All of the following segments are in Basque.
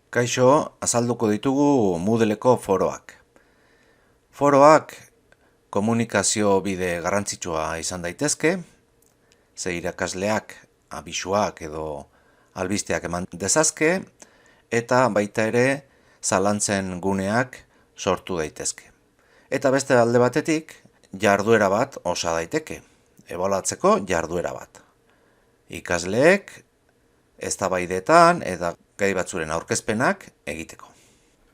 Kaixo, azalduko ditugu Moodleko foroak. Foroak komunikazio bide garrantzitsua izan daitezke, ze irakasleak abisuak edo albisteak eman dezazke, eta baita ere zalantzen guneak sortu daitezke. Eta beste alde batetik, jarduera bat osa daiteke, ebaluatzeko jarduera bat. Ikasleek eztabaidetan eta gai batzuren aurkezpenak egiteko.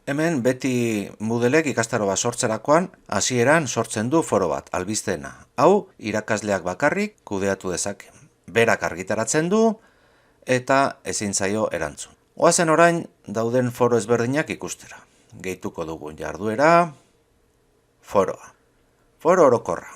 Hemen beti Moodlek ikastaro bat sortzerakoan hasieran sortzen du foro bat, albisteena. Hau irakasleak bakarrik kudeatu dezake. Berak argitaratzen du eta ezin zaio erantzun. Oazen orain dauden foro ezberdinak ikustera. Gehituko dugu jarduera, foroa. Foro orokorra.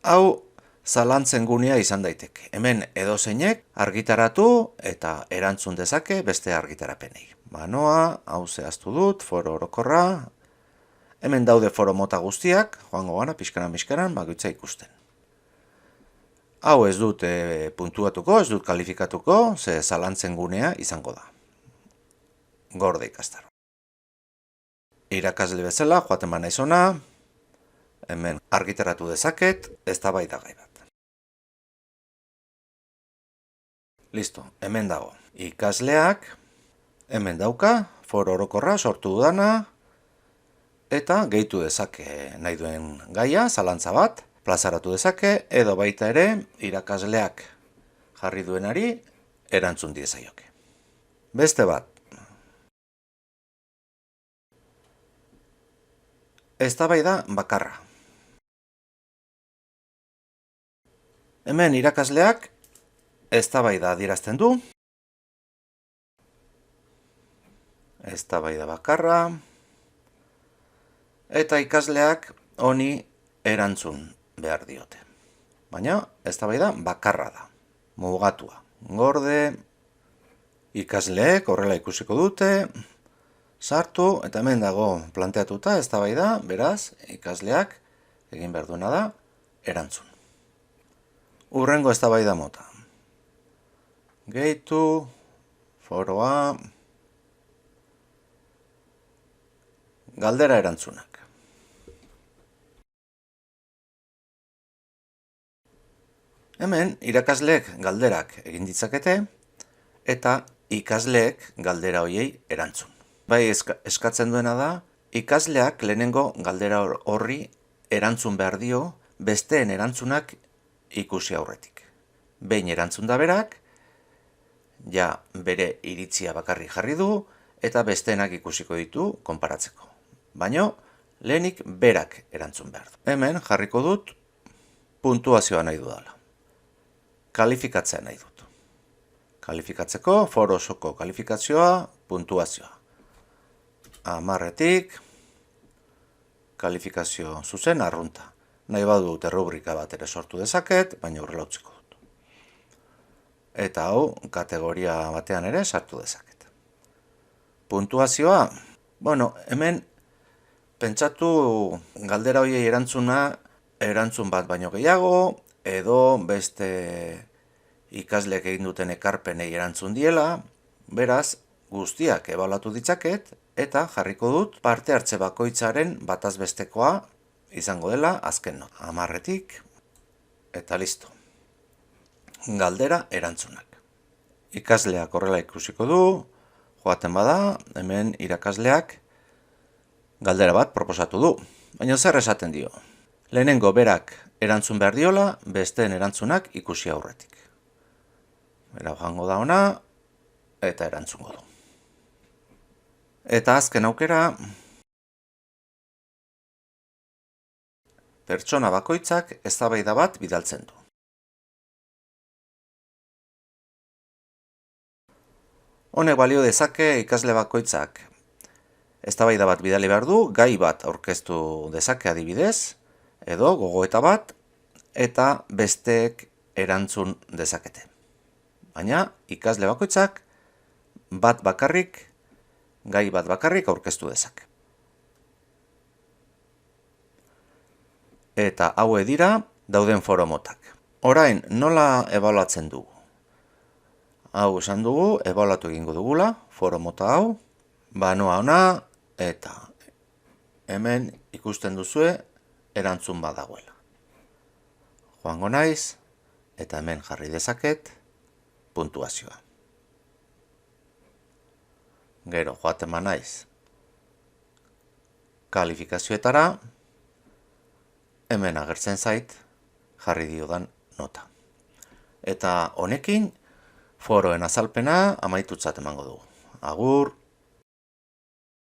Hau zalantzen gunea izan daiteke. Hemen edozeinek argitaratu eta erantzun dezake beste argitarapenei. Banoa, hau zehaztu dut, foro orokorra. Hemen daude foro mota guztiak, joango gana, pixkaran, bakoitza ikusten. Hau ez dut puntuatuko, ez dut kalifikatuko, ze zalantzen gunea izango da. Gorde ikastaro. Irakasle bezala, joaten ba naiz hona, hemen argitaratu dezaket, eztabaidagai bat. Listo, hemen dago. Ikasleak, hemen dauka, foro orokorra sortu dudana, eta gehitu dezake nahi duen gaia, zalantza bat, plazaratu dezake, edo baita ere, irakasleak jarri duenari erantzun diezaioke. Beste bat. Eztabaida bakarra. Hemen irakasleak eztabaida adierazten du. Eztabaida bakarra. Eta ikasleak honi erantzun behar diote. Baina eztabaida bakarra da. Mugatua. Gorde, ikasleek horrela ikusiko dute, sartu, eta hemen dago planteatuta eztabaida, beraz, ikasleak egin behar duena da, erantzun. Hurrengo eztabaida mota. Gehitu, foroa, galdera erantzunak. Hemen, irakasleek galderak egin ditzakete, eta ikasleek galdera hoiei erantzun. Bai, eskatzen duena da, ikasleak lehenengo galdera horri erantzun behar dio, besteen erantzunak ikusi aurretik. Behin erantzun da berak, ja bere iritzia bakarrik jarri du, eta besteenak ikusiko ditu konparatzeko. Baina, lehenik berak erantzun behar du. Hemen jarriko dut puntuazioa nahi dudala. Kalifikatzea nahi dut. Kalifikatzeko, foro osoko kalifikazioa, puntuazioa. 10etik, kalifikazio zuzen arrunta. Nahi badut errubrika bat ere sortu dezaket, baina horrela utziko dut. Eta hau, kategoria batean ere sartu dezaket. Puntuazioa, hemen pentsatu galdera horiei erantzun bat baino gehiago, edo beste ikasleek egin duten ekarpenei erantzun diela, beraz, guztiak ebaluatu ditzaket, eta jarriko dut parte hartze bakoitzaren batazbestekoa izango dela azken not. 10etik, eta listo. Galdera erantzunak. Ikasleak horrela ikusiko du, joaten bada, hemen irakasleak galdera bat proposatu du. Baina zer esaten dio? Lehenengo berak erantzun behar diola, besteen erantzunak ikusi aurretik. Bera joango da ona, eta erantzungo du. Eta azken aukera, pertsona bakoitzak eztabaida bat bidaltzen du. Honek balio dezake ikasle bakoitzak eztabaida bat bidali behar du, gai bat aurkeztu dezake adibidez, edo gogoeta bat, eta besteek erantzun dezakete. Baina ikasle bakoitzak gai bat bakarrik aurkeztu dezake. Eta haue dira dauden foro motak. Orain, nola ebaluatzen dugu? Hau esan dugu, ebaluatu egingo dugula, foro mota hau, banoa ona, eta hemen ikusten duzue erantzun badagoela. Joango naiz, eta hemen jarri dezaket puntuazioa. Gero joaten naiz kalifikazioetara, hemen agertzen zait jarri diodan nota. Eta honekin foroen azalpena amaitutzat emango dugu. Agur!